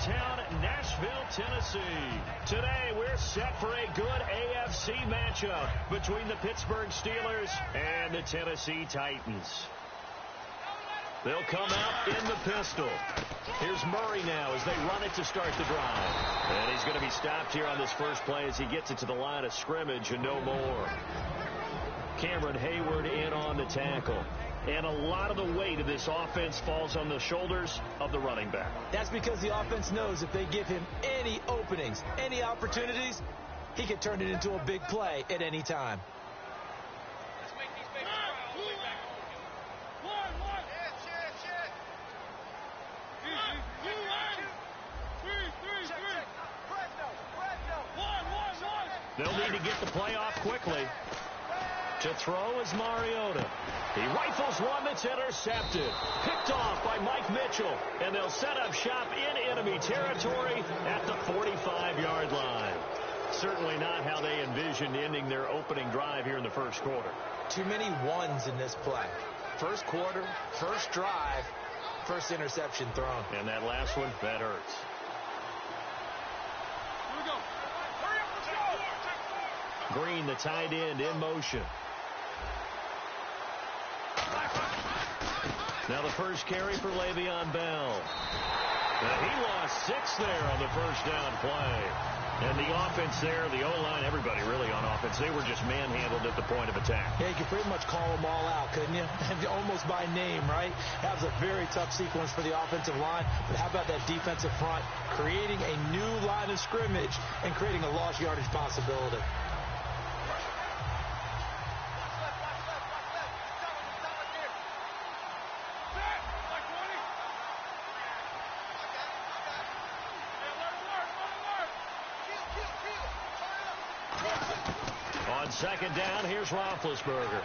town, Nashville, Tennessee. Today, we're set for a good AFC matchup between the Pittsburgh Steelers and the Tennessee Titans. They'll come out in the pistol. Here's Murray now as they run it to start the drive. And he's going to be stopped here on this first play as he gets it to the line of scrimmage and no more. Cameron Hayward in on the tackle. And a lot of the weight of this offense falls on the shoulders of the running back. That's because the offense knows if they give him any openings, any opportunities, he can turn it into a big play at any time. They'll need to get the play off quickly. To throw is Mariota. He rifles one that's intercepted. Picked off by Mike Mitchell. And they'll set up shop in enemy territory at the 45-yard line. Certainly not how they envisioned ending their opening drive here in the first quarter. Too many ones in this play. First quarter, first drive, first interception thrown. And that last one, that hurts. Green, the tight end, in motion. Now the first carry for Le'Veon Bell. He lost 6 there on the first down play. And the offense there, the O-line, everybody really on offense, they were just manhandled at the point of attack. Yeah, you could pretty much call them all out, couldn't you? Almost by name, right? That was a very tough sequence for the offensive line. But how about that defensive front creating a new line of scrimmage and creating a lost yardage possibility? On second down, here's Roethlisberger.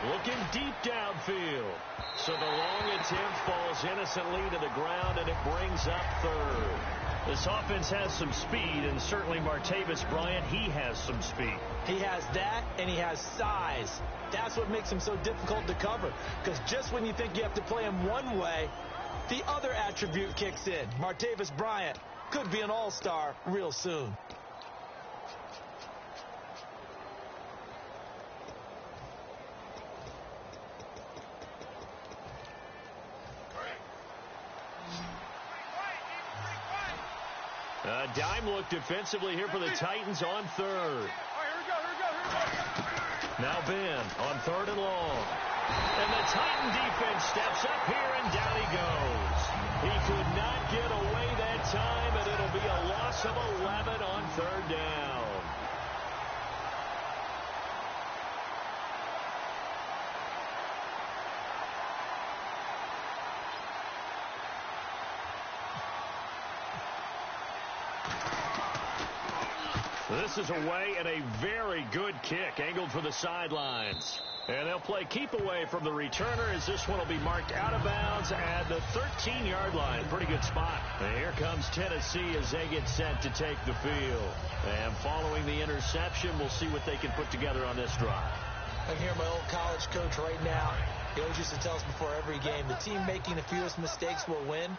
Looking deep downfield. So the long attempt falls innocently to the ground, and it brings up third. This offense has some speed, and certainly Martavis Bryant, he has some speed. He has that, and he has size. That's what makes him so difficult to cover. Because just when you think you have to play him one way, the other attribute kicks in. Martavis Bryant could be an all-star real soon. Dime look defensively here for the Titans on third. Now Ben on third and long. And the Titan defense steps up here, and down he goes. He could not get away that time, and it'll be a loss of 11 on third down. This is away and a very good kick angled for the sidelines. And they'll play keep away from the returner as this one will be marked out of bounds at the 13-yard line. Pretty good spot. And here comes Tennessee as they get set to take the field. And following the interception, we'll see what they can put together on this drive. I hear my old college coach right now. He always used to tell us before every game, the team making the fewest mistakes will win.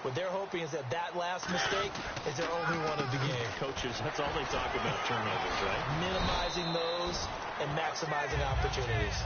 What they're hoping is that last mistake is their only one of the game. Coaches, that's all they talk about, turnovers, right? Minimizing those and maximizing opportunities.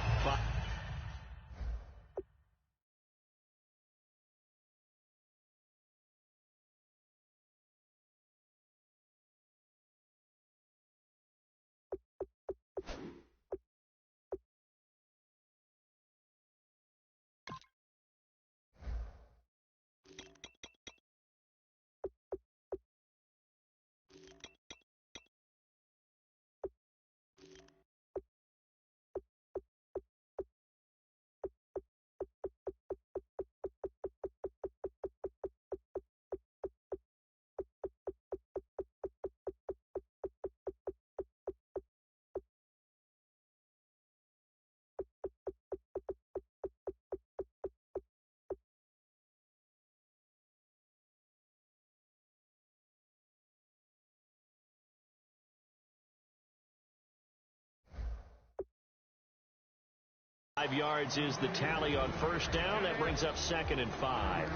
Five yards is the tally on first down. That brings up 2nd and 5.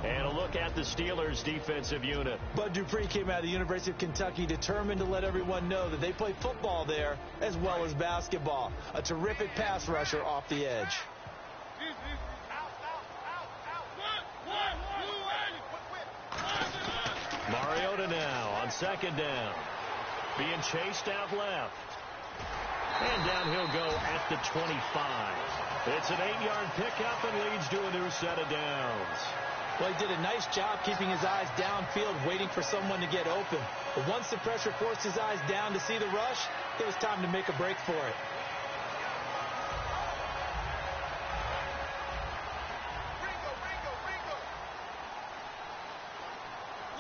And a look at the Steelers' defensive unit. Bud Dupree came out of the University of Kentucky determined to let everyone know that they play football there as well as basketball. A terrific pass rusher off the edge. Mariota now on second down. Being chased out left. And down he'll go at the 25. It's an 8-yard pickup and leads to a new set of downs. Well, he did a nice job keeping his eyes downfield, waiting for someone to get open. But once the pressure forced his eyes down to see the rush, it was time to make a break for it.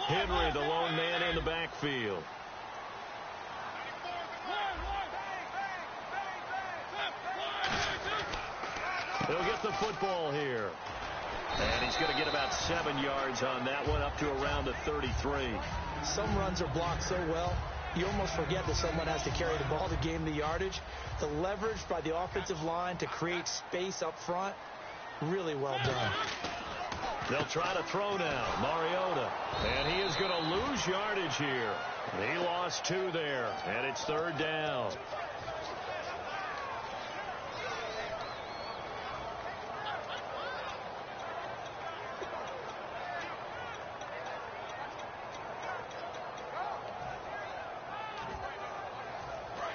Henry, the lone man in the backfield. He'll get the football here. And he's going to get about 7 yards on that one, up to around the 33. Some runs are blocked so well, you almost forget that someone has to carry the ball to gain the yardage. The leverage by the offensive line to create space up front, really well done. They'll try to throw now. Mariota. And he is going to lose yardage here. He lost 2 there, and it's third down.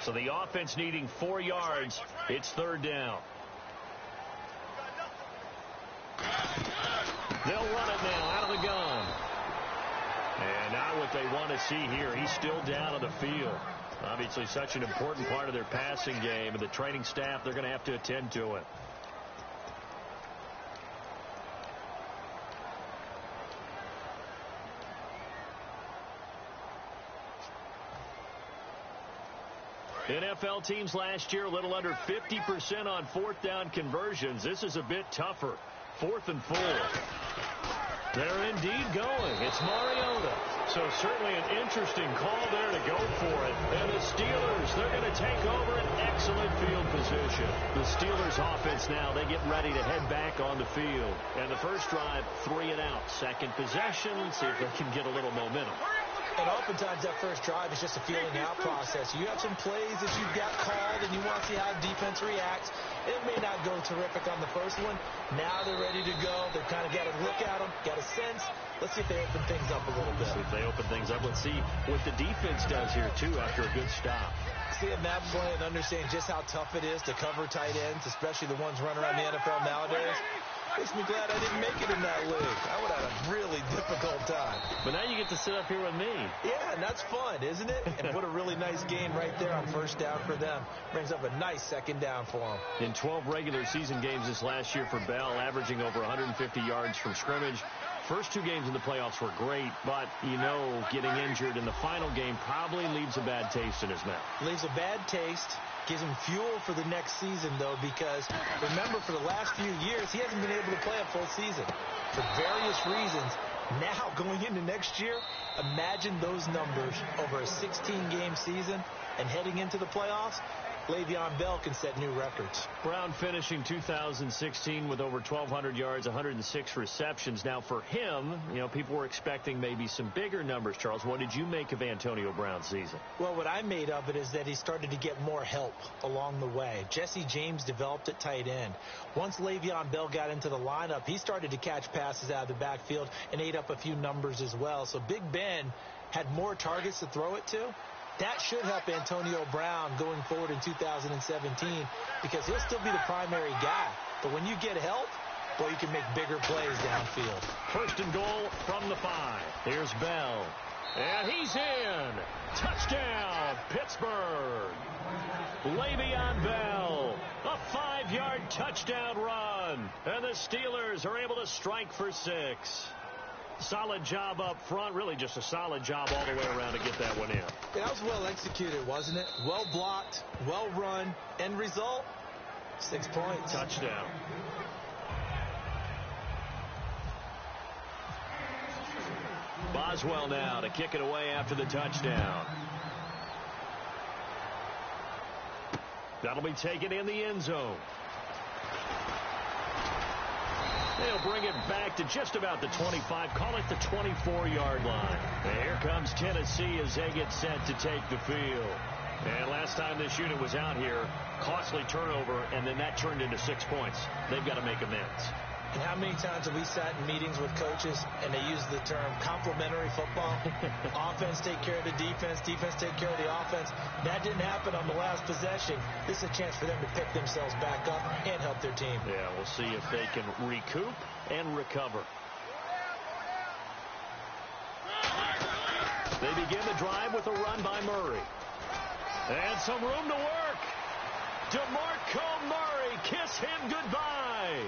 So the offense needing 4 yards. It's third down. They'll run it now out of the gun. And now what they want to see here, he's still down on the field. Obviously such an important part of their passing game, and the training staff, they're going to have to attend to it. NFL teams last year a little under 50% on fourth down conversions. This is a bit tougher. 4th and 4. They're indeed going. It's Mariota. So certainly an interesting call there to go for it. And the Steelers, they're going to take over an excellent field position. The Steelers offense now, they get ready to head back on the field. And the first drive, 3 and out. Second possession, see if they can get a little momentum. And oftentimes that first drive is just a feeling out process. You have some plays that you've got called and you want to see how defense reacts. It may not go terrific on the first one. Now they're ready to go. They've kind of got to look at them, got a sense. Let's see if they open things up a little bit. See if they open things up. Let's see what the defense does here, too, after a good stop. Seeing that play and understanding just how tough it is to cover tight ends, especially the ones running around the NFL nowadays, makes me glad I didn't make it in that league. I would have had a really difficult time. But now you get to sit up here with me. Yeah, and that's fun, isn't it? And put a really nice game right there on first down for them. Brings up a nice second down for them. In 12 regular season games this last year for Bell, averaging over 150 yards from scrimmage. First 2 games in the playoffs were great, but, you know, getting injured in the final game probably leaves a bad taste in his mouth. Leaves a bad taste. Gives him fuel for the next season, though, because remember, for the last few years, he hasn't been able to play a full season for various reasons. Now, going into next year, imagine those numbers over a 16-game season and heading into the playoffs. Le'Veon Bell can set new records. Brown finishing 2016 with over 1,200 yards, 106 receptions. Now, for him, you know, people were expecting maybe some bigger numbers, Charles. What did you make of Antonio Brown's season? Well, what I made of it is that he started to get more help along the way. Jesse James developed at tight end. Once Le'Veon Bell got into the lineup, he started to catch passes out of the backfield and ate up a few numbers as well. So Big Ben had more targets to throw it to. That should help Antonio Brown going forward in 2017 because he'll still be the primary guy. But when you get help, boy, you can make bigger plays downfield. First and goal from the 5. Here's Bell. And he's in. Touchdown, Pittsburgh. Le'Veon Bell. A 5-yard touchdown run. And the Steelers are able to strike for 6. Solid job up front. Really just a solid job all the way around to get that one in. Yeah, that was well executed, wasn't it? Well blocked, well run. End result, 6 points. Touchdown. Boswell now to kick it away after the touchdown. That'll be taken in the end zone. They'll bring it back to just about the 25. Call it the 24-yard line. And here comes Tennessee as they get set to take the field. And last time this unit was out here, costly turnover, and then that turned into 6 points. They've got to make amends. And how many times have we sat in meetings with coaches and they use the term complementary football? Offense take care of the defense, defense take care of the offense. That didn't happen on the last possession. This is a chance for them to pick themselves back up and help their team. Yeah, we'll see if they can recoup and recover. They begin the drive with a run by Murray. And some room to work. DeMarco Murray, kiss him goodbye.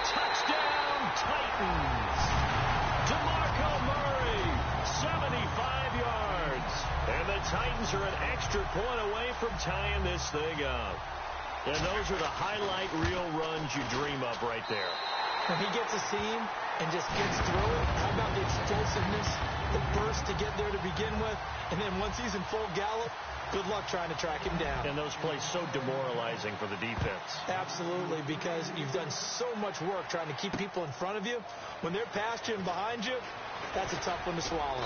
Touchdown, Titans. DeMarco Murray, 75 yards. And the Titans are an extra point away from tying this thing up. And those are the highlight reel runs you dream of right there. When he gets a seam and just gets through it, how about the explosiveness, the burst to get there to begin with, and then once he's in full gallop, good luck trying to track him down. And those plays so demoralizing for the defense. Absolutely, because you've done so much work trying to keep people in front of you. When they're past you and behind you, that's a tough one to swallow.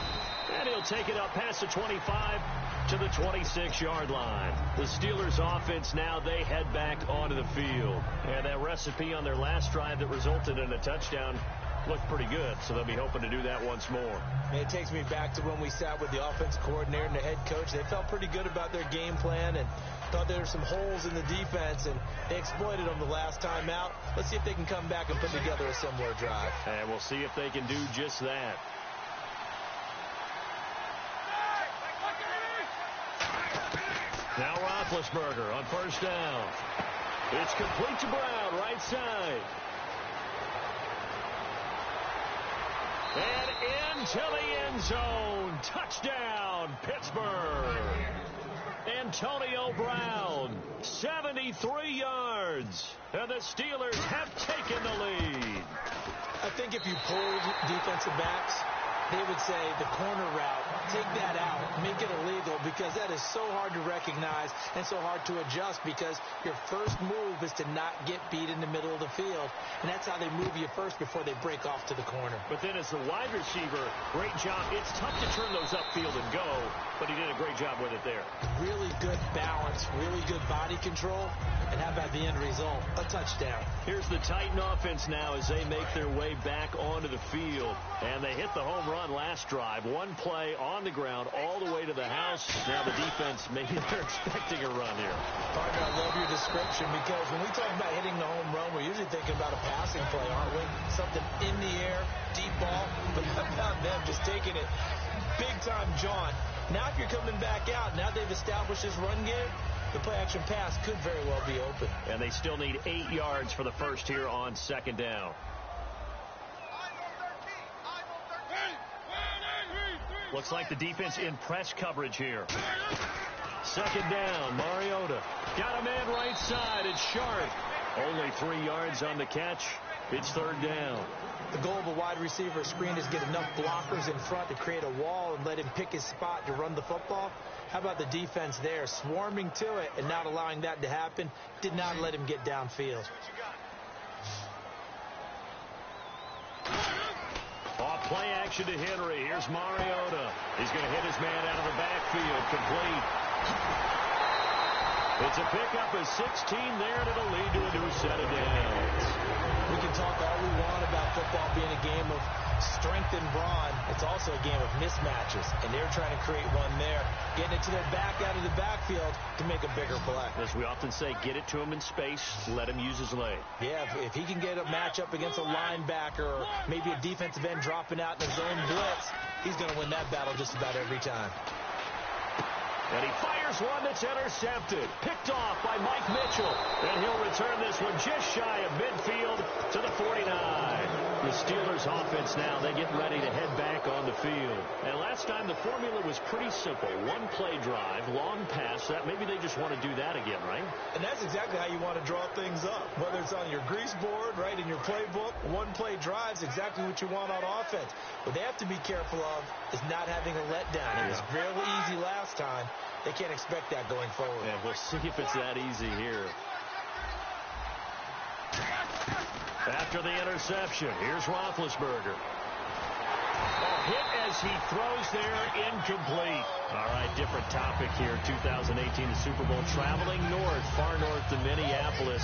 And he'll take it up past the 25 to the 26-yard line. The Steelers offense now, they head back onto the field. And that recipe on their last drive that resulted in a touchdown looked pretty good, so they'll be hoping to do that once more. And it takes me back to when we sat with the offensive coordinator and the head coach. They felt pretty good about their game plan and thought there were some holes in the defense, and they exploited them the last time out. Let's see if they can come back and put together a similar drive. And we'll see if they can do just that. Now Roethlisberger on first down. It's complete to Brown, right side. And into the end zone. Touchdown, Pittsburgh. Antonio Brown, 73 yards. And the Steelers have taken the lead. I think if you polled defensive backs, they would say the corner route, take that out, make it illegal, because that is so hard to recognize and so hard to adjust, because your first move is to not get beat in the middle of the field, and that's how they move you first before they break off to the corner. But then as the wide receiver, great job. It's tough to turn those upfield and go, but he did a great job with it there. Really good balance, really good body control, and how about the end result? A touchdown. Here's the Titan offense now as they make their way back onto the field, and they hit the home run last drive. One play on the ground all the way to the house. Now the defense, maybe they're expecting a run here. Partner, I love your description, because when we talk about hitting the home run, we're usually thinking about a passing play, aren't we? Something in the air, deep ball, but how about them just taking it big time, John? Now if you're coming back out, now they've established this run game, the play-action pass could very well be open. And they still need 8 yards for the first here on second down. Looks like the defense in press coverage here. Second down, Mariota. Got a man right side. It's Sharp. Only 3 yards on the catch. It's third down. The goal of a wide receiver screen is get enough blockers in front to create a wall and let him pick his spot to run the football. How about the defense there, swarming to it and not allowing that to happen? Did not let him get downfield. Off play action to Henry. Here's Mariota. He's going to hit his man out of the backfield. Complete. It's a pickup of 16 there, and it'll lead to a new set of downs. We can talk all we want about football being a game of strength and brawn. It's also a game of mismatches, and they're trying to create one there, getting it to their back out of the backfield to make a bigger play. As we often say, get it to him in space, let him use his leg. Yeah, if he can get a matchup against a linebacker or maybe a defensive end dropping out in a zone blitz, he's going to win that battle just about every time. And he fires one that's intercepted. Picked off by Mike Mitchell. And he'll return this one just shy of midfield to the 49. The Steelers offense now, they get ready to head back on the field. And last time the formula was pretty simple. One play drive, long pass. That maybe they just want to do that again, right? And that's exactly how you want to draw things up. Whether it's on your grease board, right, in your playbook, one play drive's exactly what you want on offense. What they have to be careful of is not having a letdown. It was really easy last time. They can't expect that going forward. And we'll see if it's that easy here. after the interception. Here's Roethlisberger. Hit as he throws there, incomplete. All right, different topic here. 2018, the Super Bowl, traveling north, far north to Minneapolis.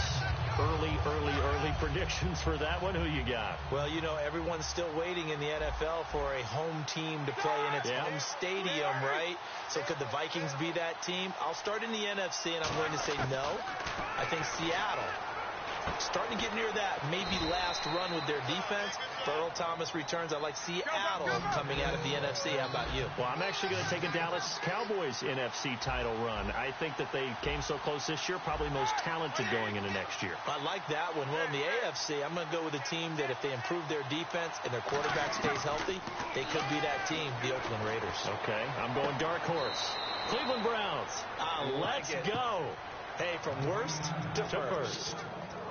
Early predictions for that one. Who you got? Well, you know, everyone's still waiting in the NFL for a home team to play in its home stadium, right? So could the Vikings be that team? I'll start in the NFC, and I'm going to say no. I think Seattle, starting to get near that maybe last run with their defense. If Earl Thomas returns, I like Seattle coming out of the NFC. How about you? Well, I'm actually going to take a Dallas Cowboys NFC title run. I think that they came so close this year, probably most talented going into next year. I like that one. Well, in the AFC, I'm going to go with a team that if they improve their defense and their quarterback stays healthy, they could be that team, the Oakland Raiders. Okay, I'm going dark horse. Cleveland Browns. Let's go. Hey, from worst to first.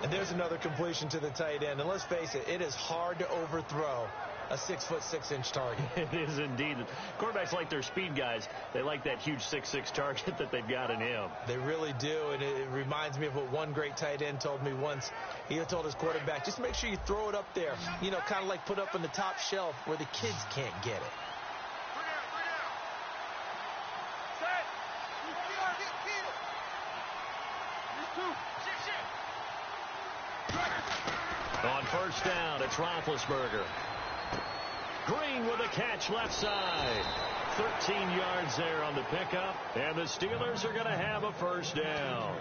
And there's another completion to the tight end. And let's face it, it is hard to overthrow a 6'6" target. It is indeed. Quarterbacks like their speed guys. They like that huge 6'6" target that they've got in him. They really do. And it reminds me of what one great tight end told me once. He told his quarterback, just make sure you throw it up there. You know, kind of like put up on the top shelf where the kids can't get it. On first down, it's Roethlisberger. Green with a catch left side. 13 yards there on the pickup, and the Steelers are going to have a first down.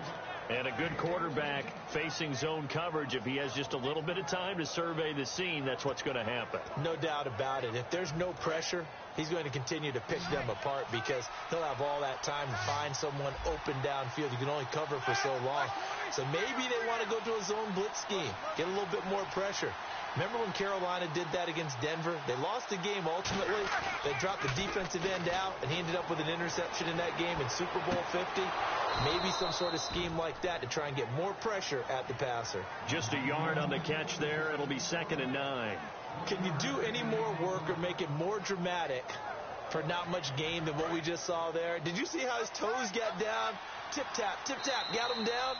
And a good quarterback facing zone coverage, if he has just a little bit of time to survey the scene, that's what's going to happen. No doubt about it. If there's no pressure, he's going to continue to pick them apart because he'll have all that time to find someone open downfield. You can only cover for so long. So maybe they want to go to a zone blitz scheme, get a little bit more pressure. Remember when Carolina did that against Denver? They lost the game ultimately. They dropped the defensive end out, and he ended up with an interception in that game in Super Bowl 50. Maybe some sort of scheme like that to try and get more pressure at the passer. Just a yard on the catch there. It'll be 2nd and 9. Can you do any more work or make it more dramatic for not much gain than what we just saw there? Did you see how his toes got down? Tip-tap, got him down.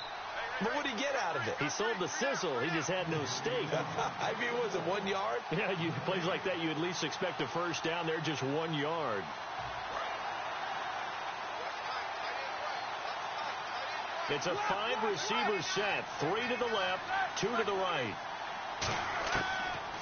But what did he get out of it? He sold the sizzle. He just had no steak. I mean, was it 1 yard? Yeah, plays like that, you at least expect a first down. They're just 1 yard. It's a 5-receiver set. 3 to the left, 2 to the right.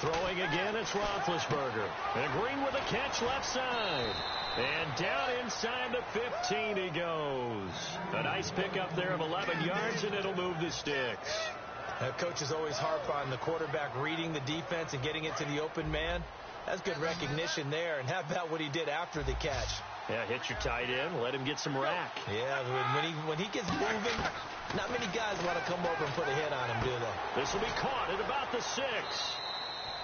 Throwing again, it's Roethlisberger. And Green with a catch left side. And down inside the 15 he goes. A nice pickup there of 11 yards, and it'll move the sticks. Coaches always harp on the quarterback reading the defense and getting it to the open man. That's good recognition there. And how about what he did after the catch? Yeah, hit your tight end, let him get some rack. Yeah, when he gets moving, not many guys want to come over and put a hit on him, do they? This will be caught at about the 6.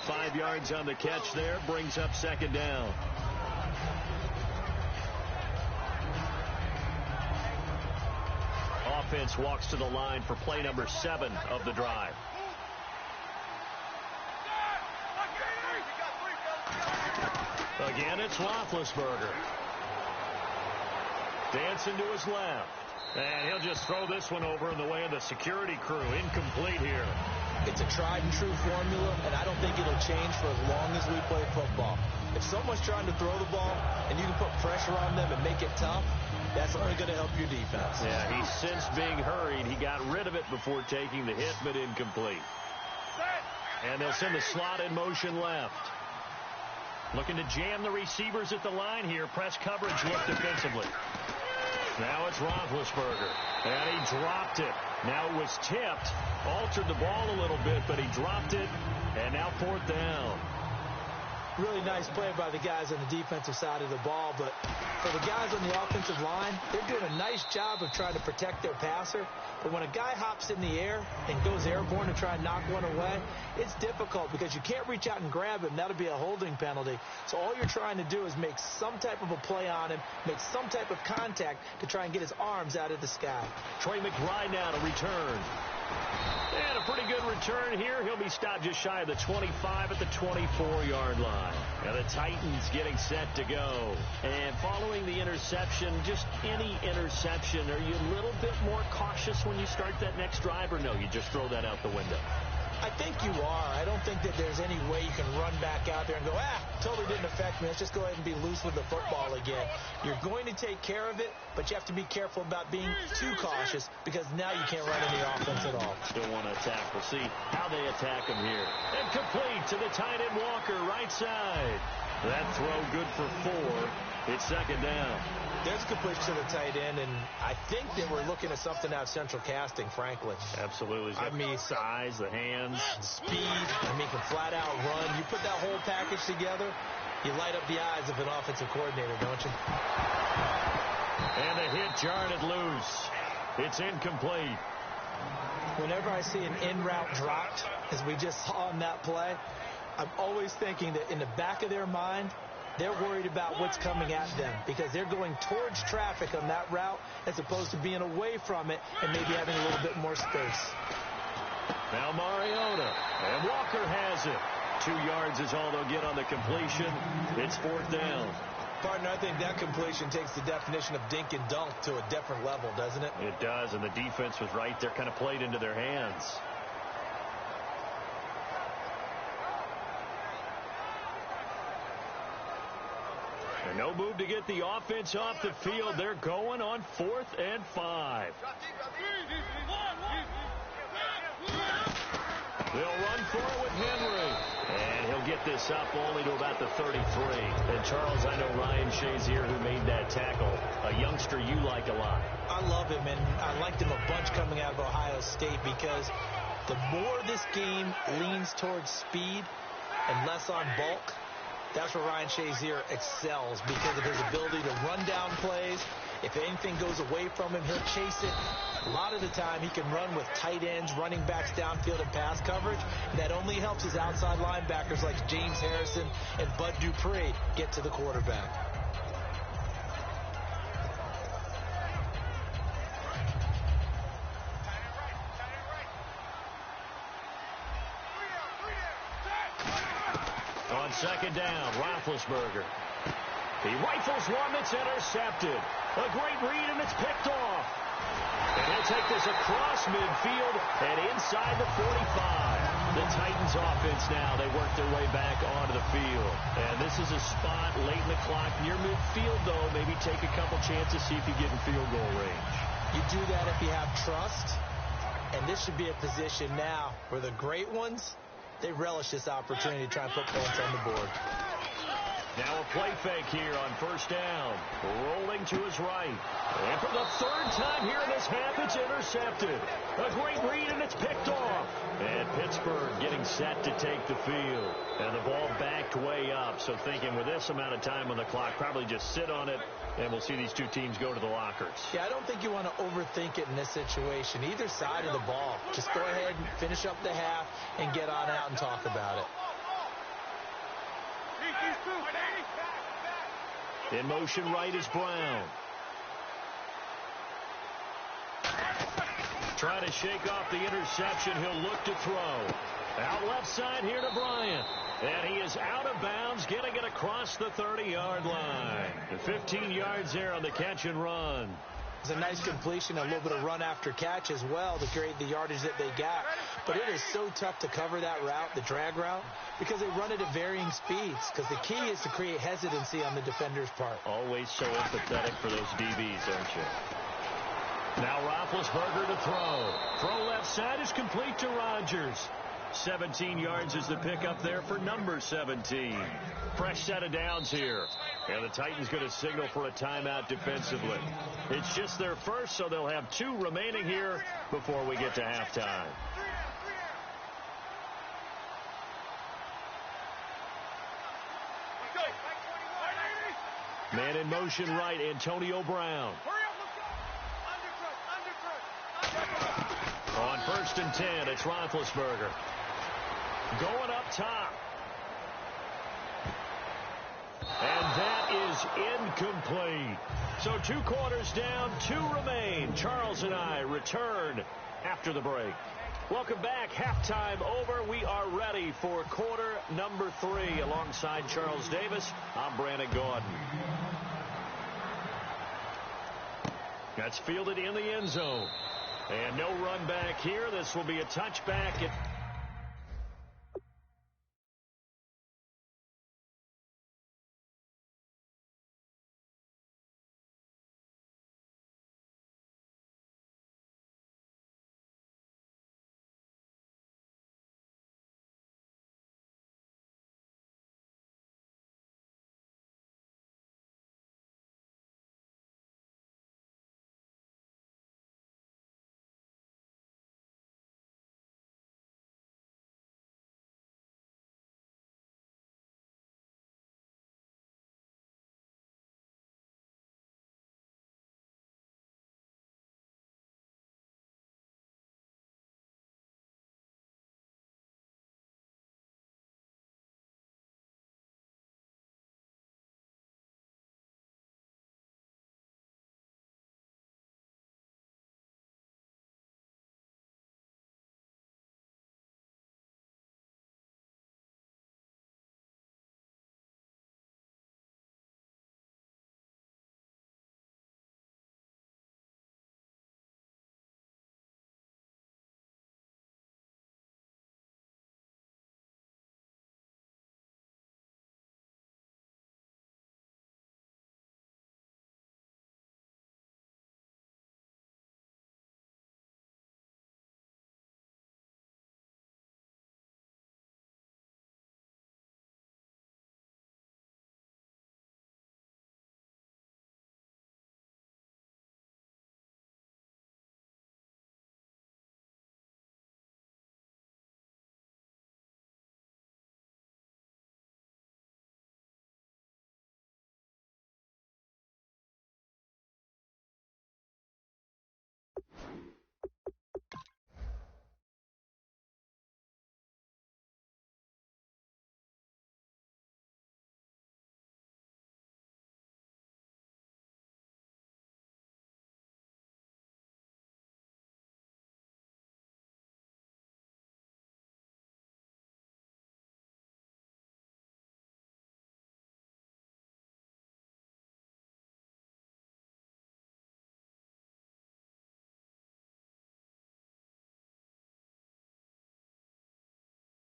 5 yards on the catch there, brings up 2nd down. Offense walks to the line for play number 7 of the drive. Again, it's Roethlisberger. Dancing to his left. And he'll just throw this one over in the way of the security crew. Incomplete here. It's a tried-and-true formula, and I don't think it'll change for as long as we play football. If someone's trying to throw the ball and you can put pressure on them and make it tough, that's only going to help your defense. Yeah, he sensed being hurried. He got rid of it before taking the hit, but incomplete. And they'll send the slot in motion left. Looking to jam the receivers at the line here. Press coverage look defensively. Now it's Roethlisberger. And he dropped it. Now it was tipped. Altered the ball a little bit, but he dropped it. And now 4th down. Really nice play by the guys on the defensive side of the ball, but for the guys on the offensive line, they're doing a nice job of trying to protect their passer. But when a guy hops in the air and goes airborne to try and knock one away, it's difficult because you can't reach out and grab him. That'll be a holding penalty. So all you're trying to do is make some type of a play on him, make some type of contact to try and get his arms out of the sky. Trey McBride now to return. And a pretty good return here. He'll be stopped just shy of the 25 at the 24-yard line. Now the Titans getting set to go. And following the interception, just any interception, are you a little bit more cautious when you start that next drive, or no, you just throw that out the window? I think you are. I don't think that there's any way you can run back out there and go, totally didn't affect me. Let's just go ahead and be loose with the football again. You're going to take care of it, but you have to be careful about being too cautious because now you can't run any offense at all. Still want to attack. We'll see how they attack him here. And complete to the tight end Walker, right side. That throw good for 4. It's second down. There's a completion to the tight end, and I think that we're looking at something out of Central Casting, frankly. Absolutely. I mean, size, the hands. Speed. I mean, can flat out run. You put that whole package together, you light up the eyes of an offensive coordinator, don't you? And the hit jarred it loose. It's incomplete. Whenever I see an in-route dropped, as we just saw on that play, I'm always thinking that in the back of their mind, they're worried about what's coming at them because they're going towards traffic on that route as opposed to being away from it and maybe having a little bit more space. Now Mariota, and Walker has it. 2 yards is all they'll get on the completion. It's 4th down. Partner, I think that completion takes the definition of dink and dunk to a different level, doesn't it? It does, and the defense was right there, kind of played into their hands. And no move to get the offense off the field. They're going on 4th and 5. They'll run for it with Henry. And he'll get this up only to about the 33. And Charles, I know Ryan Shazier, who made that tackle, a youngster you like a lot. I love him, and I liked him a bunch coming out of Ohio State because the more this game leans towards speed and less on bulk, that's where Ryan Shazier excels because of his ability to run down plays. If anything goes away from him, he'll chase it. A lot of the time, he can run with tight ends, running backs downfield and pass coverage. And that only helps his outside linebackers like James Harrison and Bud Dupree get to the quarterback. On second down, Roethlisberger. He rifles one that's intercepted. A great read, and it's picked off. And he'll take this across midfield and inside the 45. The Titans offense now, they work their way back onto the field. And this is a spot late in the clock near midfield, though. Maybe take a couple chances, see if you get in field goal range. You do that if you have trust. And this should be a position now where the great ones, they relish this opportunity to try and put points on the board. Now a play fake here on first down. Rolling to his right. And for the 3rd time here in this half, it's intercepted. A great read, and it's picked off. And Pittsburgh getting set to take the field. And the ball backed way up. So thinking with this amount of time on the clock, probably just sit on it, and we'll see these two teams go to the lockers. Yeah, I don't think you want to overthink it in this situation. Either side of the ball. Just go ahead and finish up the half and get on out and talk about it. In motion right is Brown. Trying to shake off the interception. He'll look to throw. Out left side here to Bryant. And he is out of bounds, getting it across the 30-yard line. The 15 yards there on the catch and run. It's a nice completion, a little bit of run after catch as well to create the yardage that they got. But it is so tough to cover that route, the drag route, because they run it at varying speeds. Because the key is to create hesitancy on the defender's part. Always so empathetic for those DBs, aren't you? Now Roethlisberger to throw. Throw left side is complete to Rodgers. 17 yards is the pickup there for number 17. Fresh set of downs here. And the Titans going to signal for a timeout defensively. It's just their first, so they'll have 2 remaining here before we get to halftime. Man in motion right, Antonio Brown. On 1st and 10, it's Roethlisberger. Going up top. And that is incomplete. So 2 quarters down, 2 remain. Charles and I return after the break. Welcome back. Halftime over. We are ready for quarter number 3. Alongside Charles Davis, I'm Brandon Gaudin. That's fielded in the end zone. And no run back here. This will be a touchback.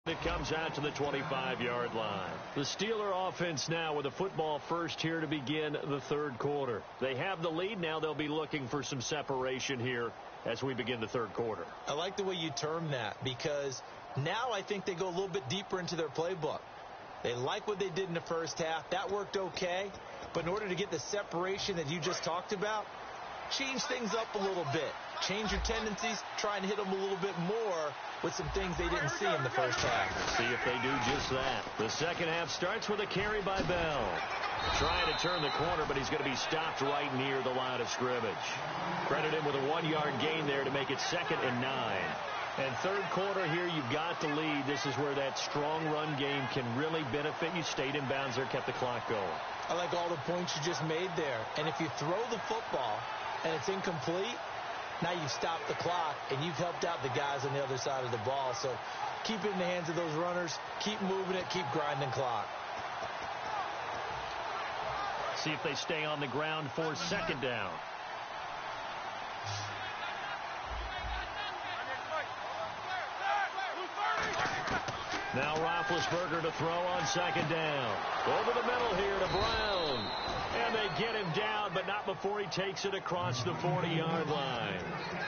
It comes out to the 25-yard line. The Steeler offense now with a football first here to begin the third quarter. They have the lead. Now they'll be looking for some separation here as we begin the third quarter. I like the way you term that, because now I think they go a little bit deeper into their playbook. They like what they did in the first half. That worked okay. But in order to get the separation that you just talked about, change things up a little bit. Change your tendencies. Try and hit them a little bit more with some things they didn't see in the first half. See if they do just that. The second half starts with a carry by Bell. Trying to turn the corner, but he's going to be stopped right near the line of scrimmage. Credit him with a 1-yard gain there to make it 2nd and 9. And third quarter here, you've got the lead. This is where that strong run game can really benefit you. Stayed in bounds there, kept the clock going. I like all the points you just made there. And if you throw the football and it's incomplete, now you've stopped the clock and you've helped out the guys on the other side of the ball. So keep it in the hands of those runners. Keep moving it. Keep grinding clock. See if they stay on the ground for 2nd down. Now Roethlisberger to throw on 2nd down. Over the middle here to Brown. And they get him down, but not before he takes it across the 40-yard line.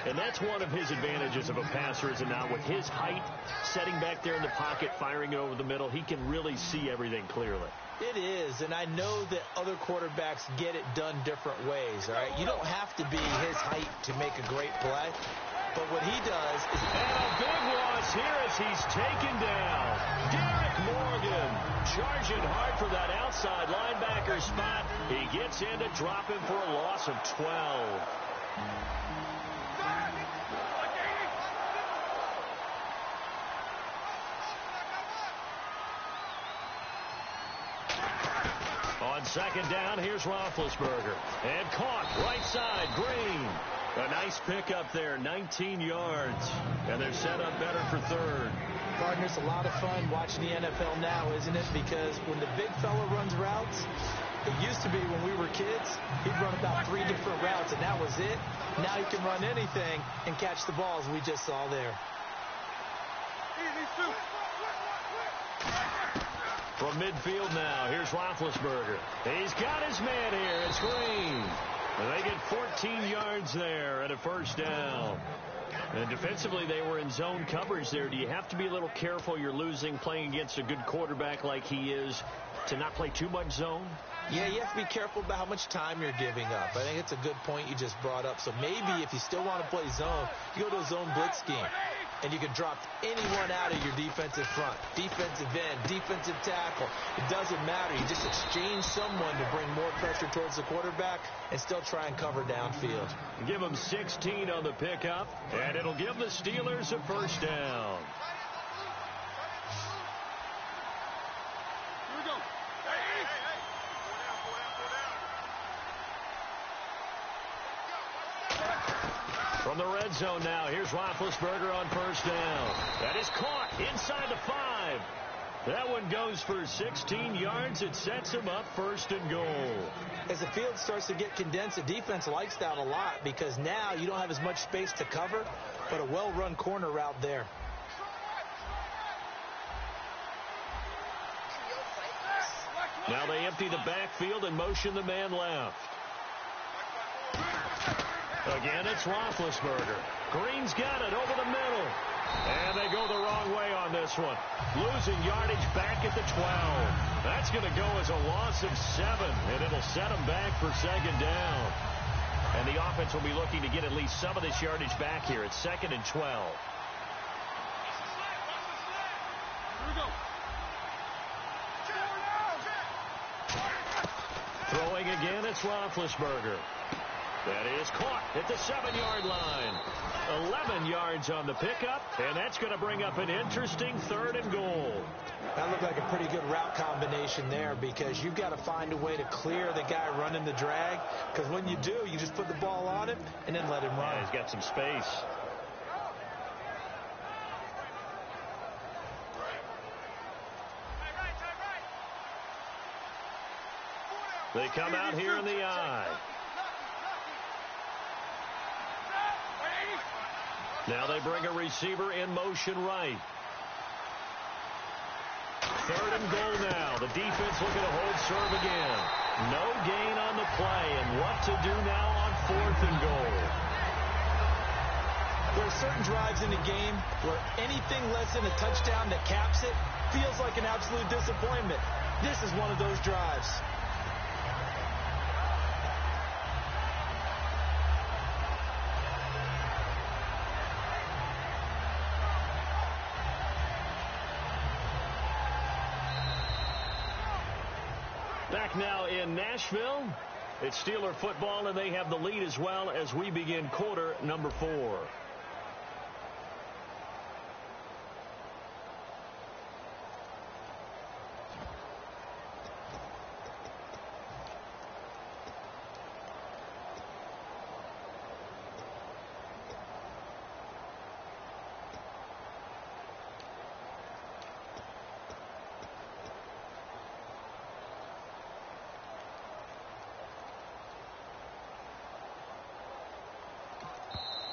And that's one of his advantages of a passer, is it not? With his height, setting back there in the pocket, firing it over the middle, he can really see everything clearly. It is, and I know that other quarterbacks get it done different ways, all right? You don't have to be his height to make a great play. But what he does is... And a big loss here as he's taken down. Derek Morgan charging hard for that outside linebacker spot. He gets in to drop him for a loss of 12. On 2nd down, here's Roethlisberger. And caught right side, Green. A nice pickup there, 19 yards. And they're set up better for 3rd. Partner, it's a lot of fun watching the NFL now, isn't it? Because when the big fella runs routes, it used to be when we were kids, he'd run about 3 different routes, and that was it. Now he can run anything and catch the balls we just saw there. From midfield now, here's Roethlisberger. He's got his man here. It's Green. They get 14 yards there and a 1st down. And defensively, they were in zone coverage there. Do you have to be a little careful? You're losing, playing against a good quarterback like he is, to not play too much zone? Yeah, you have to be careful about how much time you're giving up. I think it's a good point you just brought up. So maybe if you still want to play zone, you go to a zone blitz scheme. And you can drop anyone out of your defensive front, defensive end, defensive tackle. It doesn't matter. You just exchange someone to bring more pressure towards the quarterback and still try and cover downfield. Give them 16 on the pickup, and it'll give the Steelers a 1st down. Here we go. From the red zone now, here's Roethlisberger on 1st down. That is caught inside the 5. That one goes for 16 yards. It sets him up 1st and goal. As the field starts to get condensed, the defense likes that a lot because now you don't have as much space to cover, but a well-run corner route there. Now they empty the backfield and motion the man left. Again, it's Roethlisberger. Green's got it over the middle. And they go the wrong way on this one. Losing yardage back at the 12. That's going to go as a loss of 7, and it'll set them back for 2nd down. And the offense will be looking to get at least some of this yardage back here. It's 2nd and 12. Here we go. Throwing again, it's Roethlisberger. That is caught at the 7-yard line. 11 yards on the pickup, and that's going to bring up an interesting 3rd and goal. That looked like a pretty good route combination there because you've got to find a way to clear the guy running the drag, because when you do, you just put the ball on him and then let him run. Yeah, he's got some space. They come out here in the eye. Now they bring a receiver in motion right. 3rd and goal now. The defense looking to hold serve again. No gain on the play, and what to do now on 4th and goal. There are certain drives in the game where anything less than a touchdown that caps it feels like an absolute disappointment. This is one of those drives. Back now in Nashville. It's Steeler football, and they have the lead as well as we begin quarter number 4.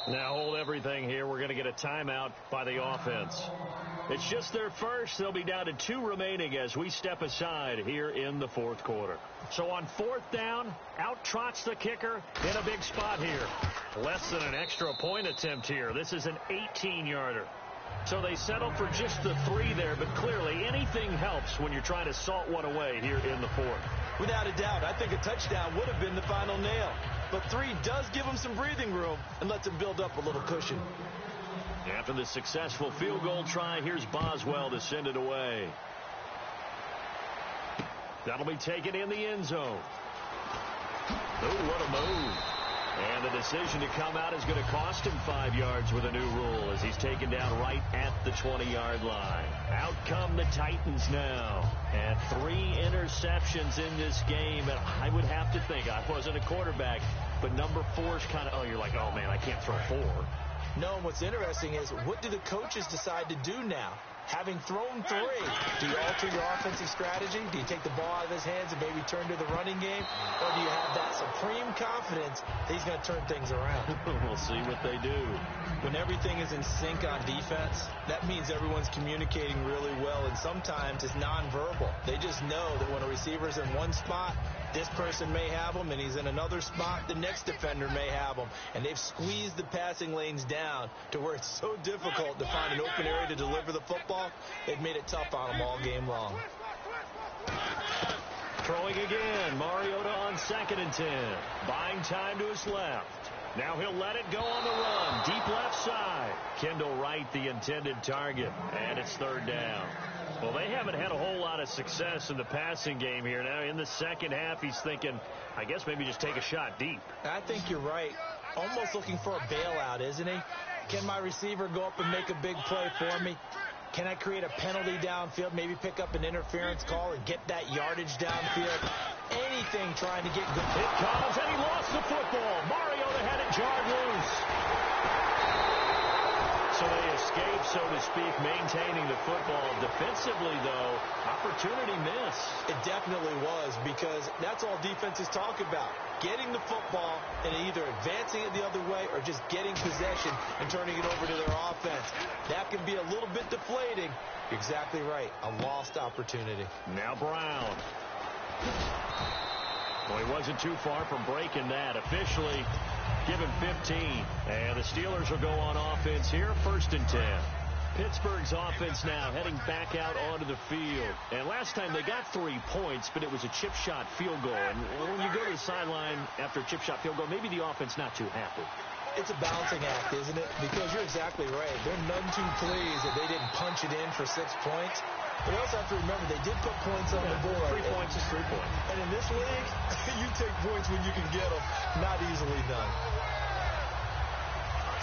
Now hold everything here. We're going to get a timeout by the offense. It's just their first. They'll be down to 2 remaining as we step aside here in the 4th quarter. So on 4th down, out trots the kicker in a big spot here. Less than an extra point attempt here. This is an 18-yarder. So they settle for just the 3 there, but clearly anything helps when you're trying to salt one away here in the 4th. Without a doubt, I think a touchdown would have been the final nail. But 3 does give them some breathing room and lets them build up a little cushion. After the successful field goal try, here's Boswell to send it away. That'll be taken in the end zone. Oh, what a move. And the decision to come out is going to cost him 5 yards with a new rule as he's taken down right at the 20-yard line. Out come the Titans now. And 3 interceptions in this game. And I would have to think, I wasn't a quarterback, but number 4 is kind of, oh, you're like, oh, man, I can't throw 4. No, and what's interesting is what do the coaches decide to do now? Having thrown 3, do you alter your offensive strategy? Do you take the ball out of his hands and maybe turn to the running game? Or do you have that supreme confidence that he's going to turn things around? We'll see what they do. When everything is in sync on defense, that means everyone's communicating really well, and sometimes it's nonverbal. They just know that when a receiver's in one spot, this person may have him, and he's in another spot, the next defender may have him. And they've squeezed the passing lanes down to where it's so difficult to find an open area to deliver the football. They've made it tough on them all game long. Throwing again, Mariota on 2nd and 10. Buying time to his left. Now he'll let it go on the run. Deep left side. Kendall Wright, the intended target. And it's 3rd down. Well, they haven't had a whole lot of success in the passing game here. Now, in the second half, he's thinking, I guess maybe just take a shot deep. I think you're right. Almost looking for a bailout, isn't he? Can my receiver go up and make a big play for me? Can I create a penalty downfield, maybe pick up an interference call and get that yardage downfield? Anything trying to get good. It comes, and he lost the football. Mariota had it jarred loose. So they escape, so to speak, maintaining the football. Defensively, though, opportunity miss. It definitely was, because that's all defenses talk about. Getting the football and either advancing it the other way or just getting possession and turning it over to their offense. That can be a little bit deflating. You're exactly right. A lost opportunity. Now Brown. Well, he wasn't too far from breaking that. Officially, give him 15. And the Steelers will go on offense here, 1st and 10. Pittsburgh's offense now heading back out onto the field. And last time they got 3 points, but it was a chip shot field goal. And when you go to the sideline after a chip shot field goal, maybe the offense not too happy. It's a balancing act, isn't it? Because you're exactly right. They're none too pleased that they didn't punch it in for 6 points. But you also have to remember they did put points on the board. 3 points is 3 points. And in this league, you take points when you can get them. Not easily done.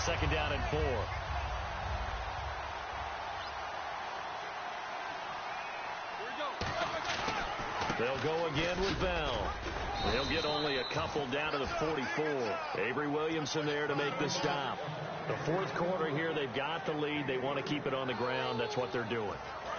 2nd down and 4. They'll go again with Bell. They'll get only a couple down to the 44. Avery Williamson there to make the stop. The 4th quarter here, they've got the lead. They want to keep it on the ground. That's what they're doing.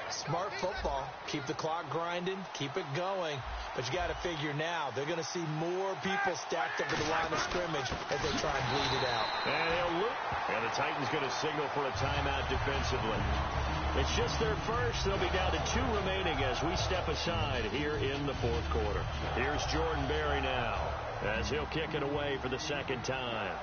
Smart football. Keep the clock grinding. Keep it going. But you got to figure now, they're going to see more people stacked up at the line of scrimmage as they try and bleed it out. And he'll loop. And the Titans going to signal for a timeout defensively. It's just their first. They'll be down to 2 remaining as we step aside here in the fourth quarter. Here's Jordan Berry now as he'll kick it away for the second time.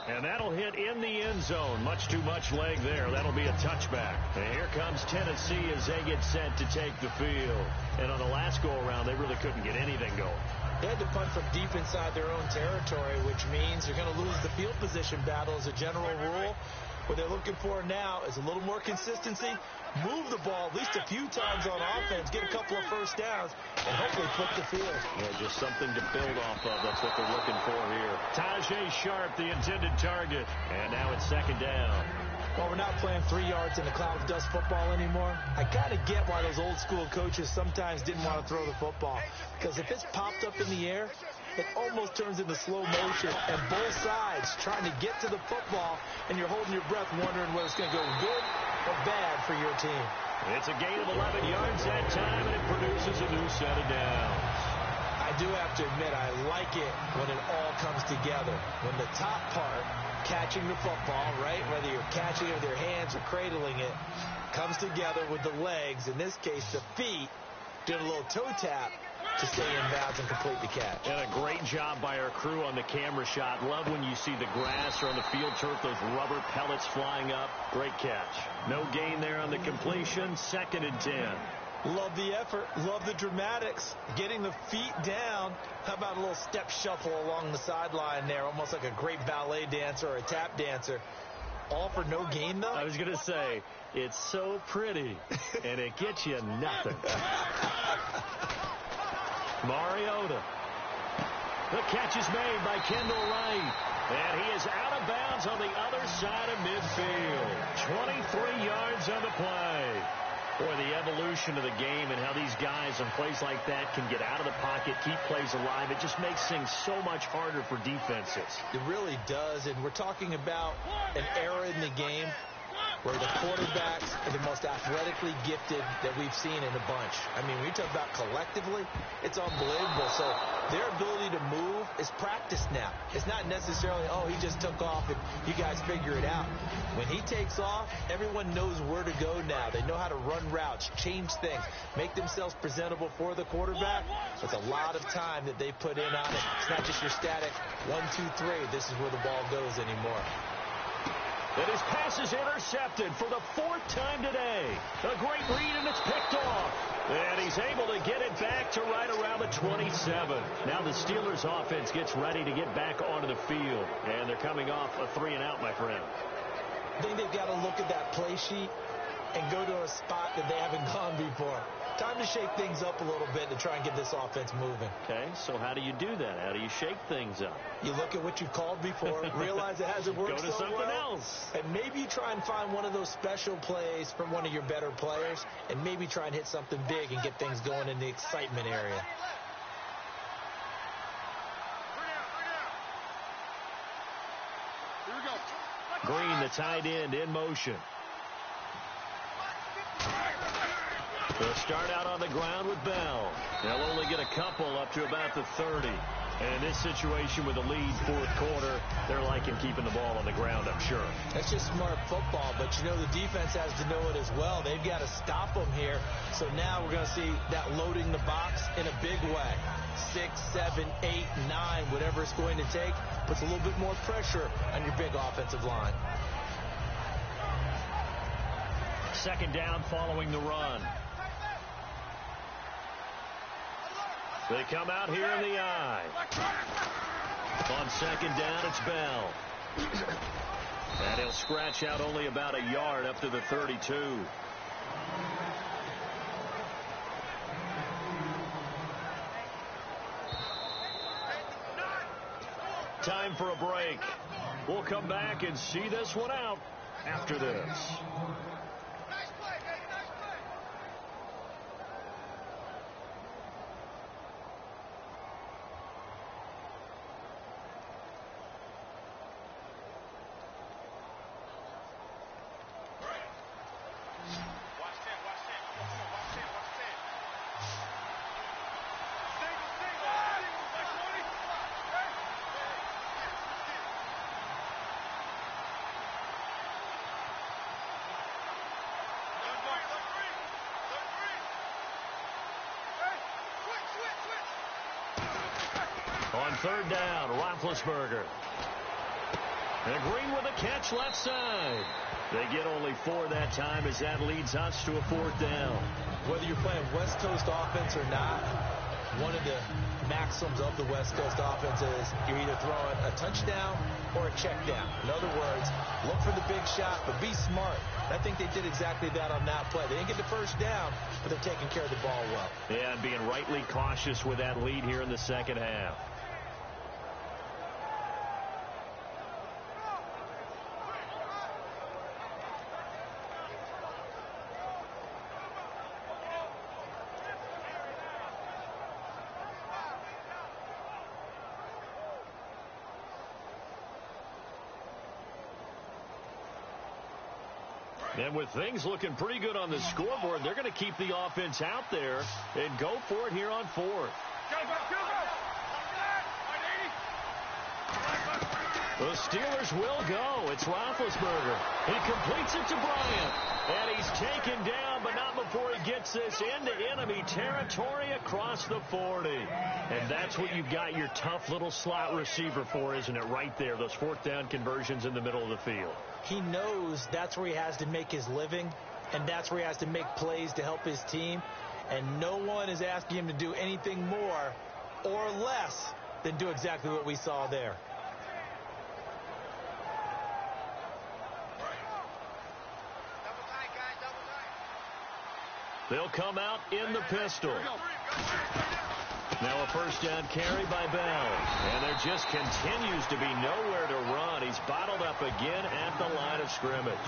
And that'll hit in the end zone. Much too much leg there. That'll be a touchback. And here comes Tennessee as they get set to take the field. And on the last go-around, they really couldn't get anything going. They had to punt from deep inside their own territory, which means you're going to lose the field position battle as a general rule. What they're looking for now is a little more consistency, move the ball at least a few times on offense, get a couple of first downs, and hopefully flip the field. Yeah, just something to build off of. That's what they're looking for here. Tajay Sharp, the intended target. And now it's second down. Well, we're not playing 3 yards in a cloud of dust football anymore. I kind of get why those old school coaches sometimes didn't want to throw the football. Because if it's popped up in the air, it almost turns into slow motion. And both sides trying to get to the football, and you're holding your breath wondering whether it's going to go good or bad for your team. It's a gain of 11 yards that time, and it produces a new set of downs. I do have to admit, I like it when it all comes together. When the top part, catching the football, right, whether you're catching it with your hands or cradling it, comes together with the legs, in this case the feet, doing a little toe tap to stay in bounds and complete the catch. And a great job by our crew on the camera shot. Love when you see the grass or on the field turf, those rubber pellets flying up. Great catch. No gain there on the completion. 2nd and 10. Love the effort. Love the dramatics. Getting the feet down. How about a little step shuffle along the sideline there, almost like a great ballet dancer or a tap dancer. All for no gain, though? I was going to say, it's so pretty, and it gets you nothing. Mariota. The catch is made by Kendall Wright. And he is out of bounds on the other side of midfield. 23 yards on the play. Boy, the evolution of the game and how these guys on plays like that can get out of the pocket, keep plays alive. It just makes things so much harder for defenses. It really does, and we're talking about an era in the game where the quarterbacks are the most athletically gifted that we've seen in a bunch. I mean, when you talk about collectively, it's unbelievable. So their ability to move is practiced now. It's not necessarily, oh, he just took off and you guys figure it out. When he takes off, everyone knows where to go now. They know how to run routes, change things, make themselves presentable for the quarterback. It's a lot of time that they put in on it. It's not just your static 1, 2, 3. This is where the ball goes anymore. And his pass is intercepted for the 4th time today. A great read, and it's picked off. And he's able to get it back to right around the 27. Now the Steelers offense gets ready to get back onto the field. And they're coming off a 3-and-out, my friend. I think they've got to look at that play sheet and go to a spot that they haven't gone before. Time to shake things up a little bit to try and get this offense moving. Okay, so how do you do that? How do you shake things up? You look at what you've called before, realize it hasn't worked Go to so something well, else. and maybe try and find one of those special plays from one of your better players, and maybe try and hit something big and get things going in the excitement area. Here we go. Green, the tight end, in motion. They'll start out on the ground with Bell. They'll only get a couple up to about the 30. And in this situation with a lead 4th quarter, they're liking keeping the ball on the ground, I'm sure. That's just smart football, but you know the defense has to know it as well. They've got to stop them here. So now we're going to see that loading the box in a big way. 6, 7, 8, 9, whatever it's going to take, puts a little bit more pressure on your big offensive line. 2nd down following the run. They come out here in the eye. On 2nd down, it's Bell. And he'll scratch out only about a yard up to the 32. Time for a break. We'll come back and see this one out after this. third down, Roethlisberger. And Green with a catch left side. They get only 4 that time as that leads us to a 4th down. Whether you're playing West Coast offense or not, one of the maxims of the West Coast offense is you're either throwing a touchdown or a check down. In other words, look for the big shot, but be smart. I think they did exactly that on that play. They didn't get the first down, but they're taking care of the ball well. Yeah, and being rightly cautious with that lead here in the second half. And with things looking pretty good on the scoreboard, they're going to keep the offense out there and go for it here on 4th. The Steelers will go. It's Roethlisberger. He completes it to Bryant. And he's taken down, but not before he gets this into enemy territory across the 40. And that's what you've got your tough little slot receiver for, isn't it? Right there, those 4th down conversions in the middle of the field. He knows that's where he has to make his living, and that's where he has to make plays to help his team. And no one is asking him to do anything more or less than do exactly what we saw there. They'll come out in the pistol. Now a first down carry by Bell. And there just continues to be nowhere to run. He's bottled up again at the line of scrimmage.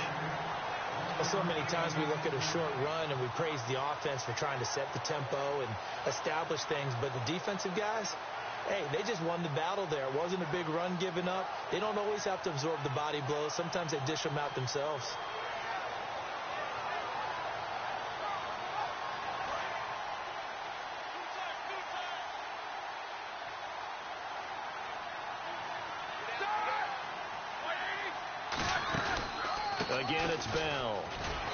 Well, so many times we look at a short run and we praise the offense for trying to set the tempo and establish things. But the defensive guys, hey, they just won the battle there. It wasn't a big run given up. They don't always have to absorb the body blows. Sometimes they dish them out themselves. Again, it's Bell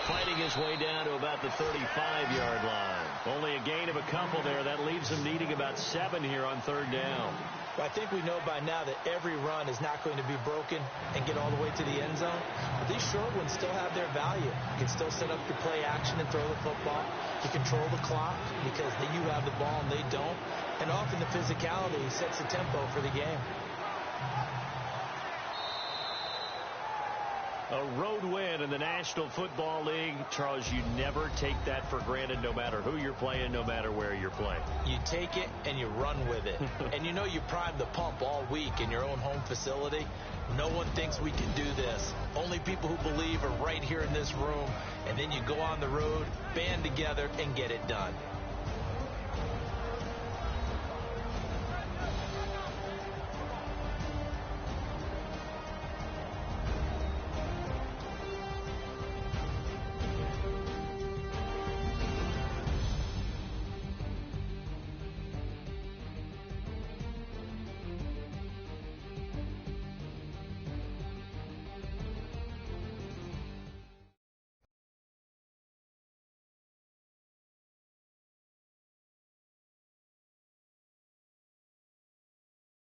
fighting his way down to about the 35-yard line. Only a gain of a couple there. That leaves him needing about 7 here on 3rd down. Well, I think we know by now that every run is not going to be broken and get all the way to the end zone. But these short ones still have their value. You can still set up your play action and throw the football. You control the clock because you have the ball and they don't. And often the physicality sets the tempo for the game. A road win in the National Football League. Charles, you never take that for granted no matter who you're playing, no matter where you're playing. You take it and you run with it. And you know you prime the pump all week in your own home facility. No one thinks we can do this. Only people who believe are right here in this room. And then you go on the road, band together, and get it done.